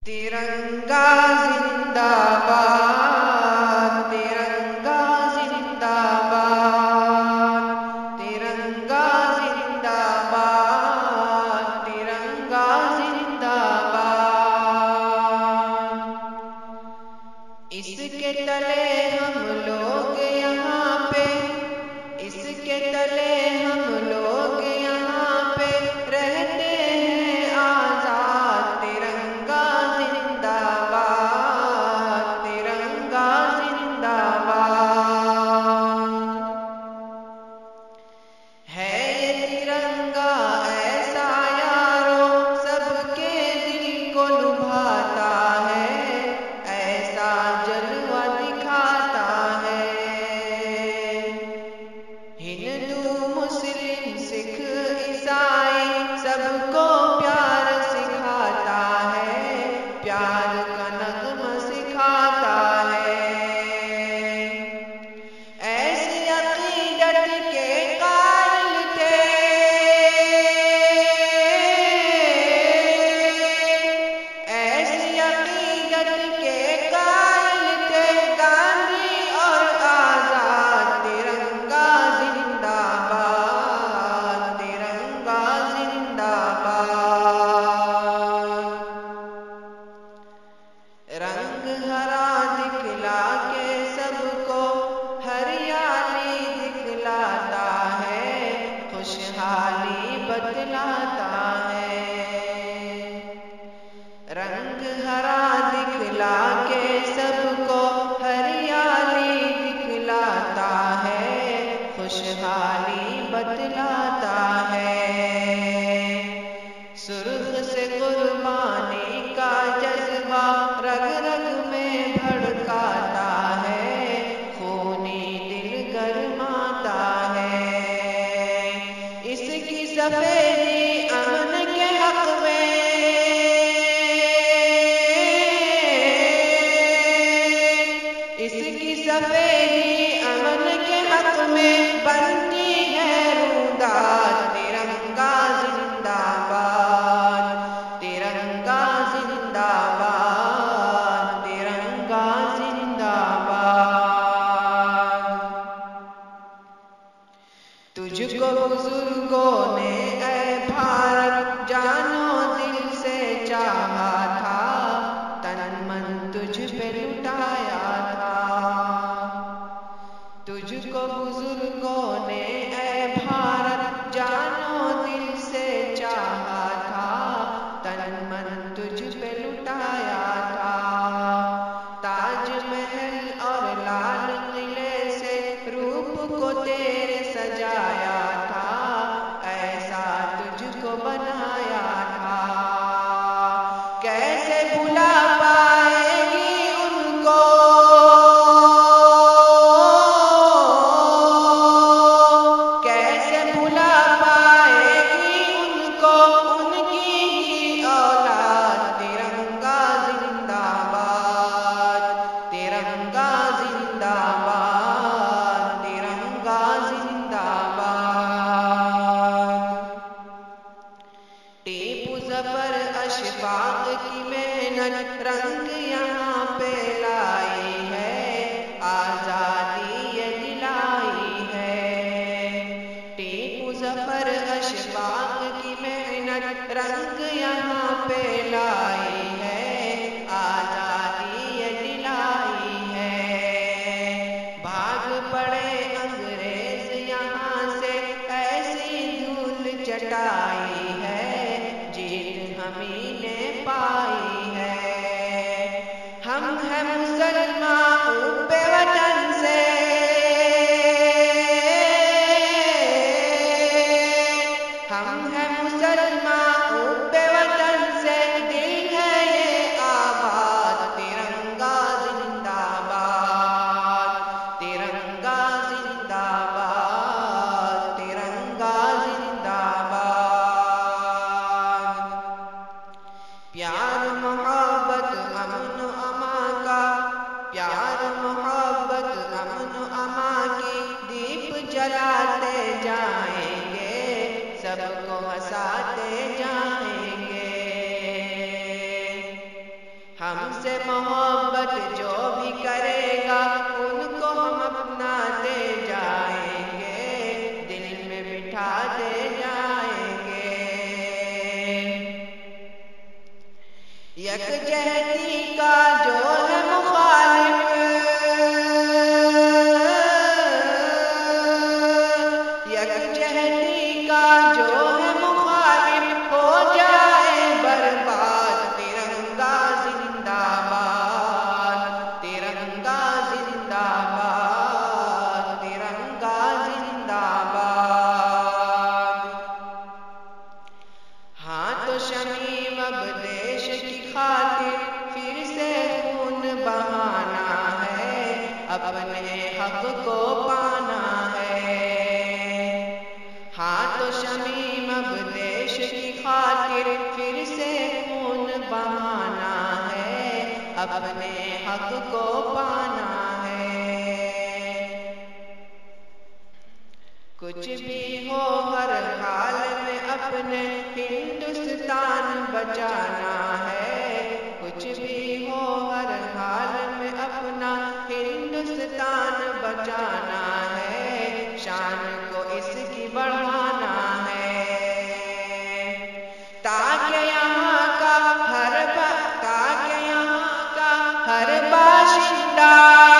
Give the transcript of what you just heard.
ترنگا زندہ باد، ترنگا زندہ باد، ترنگا زندہ باد، ترنگا زندہ باد۔ اس کے تلے ہم لوگ یہاں پہ، اس کے تلے ہم لوگ یہاں پہ رہتے ہیں آزاد۔ ترنگا زندہ باد، ترنگا زندہ باد۔ ہے یہ ترنگا ایسا یارو سب کے دل کو لبھاتا ہے، ایسا جلوہ دکھاتا ہے۔ ہندو مسلم سکھ عیسائی سب کو پیار سکھاتا ہے، پیار کا نغمہ سکھاتا ہے۔ ایسی عقیدت کے قائل تھے، ایسی عقیدت کے قائل تھے گاندھی اور آزاد۔ ترنگا زندہ باد، ترنگا زندہ باد۔ رنگ ہرا دکھلا کے سب کو ہریالی دکھلاتا ہے، خوشحالی بتلاتا ہے۔ رنگ ہرا دکھلا کے سب کو ہریالی دکھلاتا ہے، خوشحالی بتلاتا ہے۔ سرخ سے قربانی کا جذبہ رگ رگ میں بھڑکاتا ہے، خونی دل گرماتا ہے۔ اس کی سفیدی امن کے حق میں، اس کی سفیدی امن کے حق میں بنتی ہے روداد۔ ترنگا زندہ باد، ترنگا زندہ باد، ترنگا زندہ باد۔ تجھ کو بزرگوں نے اے بھارت جانو دل سے چاہا تھا، تن من تجھ پہ لٹایا تھا۔ تجھ کو بزرگوں نے اے بھارت جانو دل سے چاہا تھا، تن من تجھ پہ لٹایا تھا۔ تاج محل اور لال قلعے سے روپ کو تیرے سجایا تھا، ایسا تجھ کو بنایا تھا۔ کیسے بھلا پائے گی ان کو، کیسے بھلا پائے گی ان کو ان کی ہی اولاد۔ ترنگا زندہ باد، ترنگا زندہ باد، ترنگا زندہ باد۔ ٹیپو ظفر اشفاق کی محنت رنگ یہاں پہ لائی ہے، آزادی یہ دلائی ہے۔ ٹیپو ظفر اشفاق کی محنت رنگ یہاں پہ لائی ہے، آزادی یہ دلائی ہے۔ بھاگ پڑے انگریز یہاں سے ایسی دھول چٹائی ہے، جیت ہمیں نے پائی ہے۔ ہم ہیں مسلمان حب وطن سے، ہم ہیں مسلمان حب وطن سے، دل ہے یہ آباد۔ ترنگا زندہ باد، ترنگا زندہ باد، ترنگا زندہ باد۔ پیار محبت امن و امان کا، پیار محبت امن و امان کی دیپ جلاتے جائیں گے، سب کو ہنساتے جائیں گے۔ ہم سے محبت جو بھی کرے گا ان کو ہم اپناتے جائیں گے، دل میں بٹھاتے جائیں گے۔ یکجہتی کا جو ہے مخالف، یکجہتی کا جو ہے مخالف، ہو جائے برباد ترنگا زندہ باد، ترنگا زندہ باد، ترنگا زندہ باد۔ ہاں تو شمیم اب دیش کی خاطر پھر سے خون بہانا ہے، اپنے حق کو پانا ہے۔ ہاں تو شمیم اب دیش کی خاطر پھر سے خون بہانا ہے، اپنے حق کو پانا ہے۔ کچھ بھی ہو ہر حال میں اپنے ہندوستان بچانا ہے، کچھ بھی ہو ہر حال میں اپنا ہندوستان بچانا ہے، شان کو اس کی بڑھانا ہے، تاکہ یہاں کا ہر باشندہ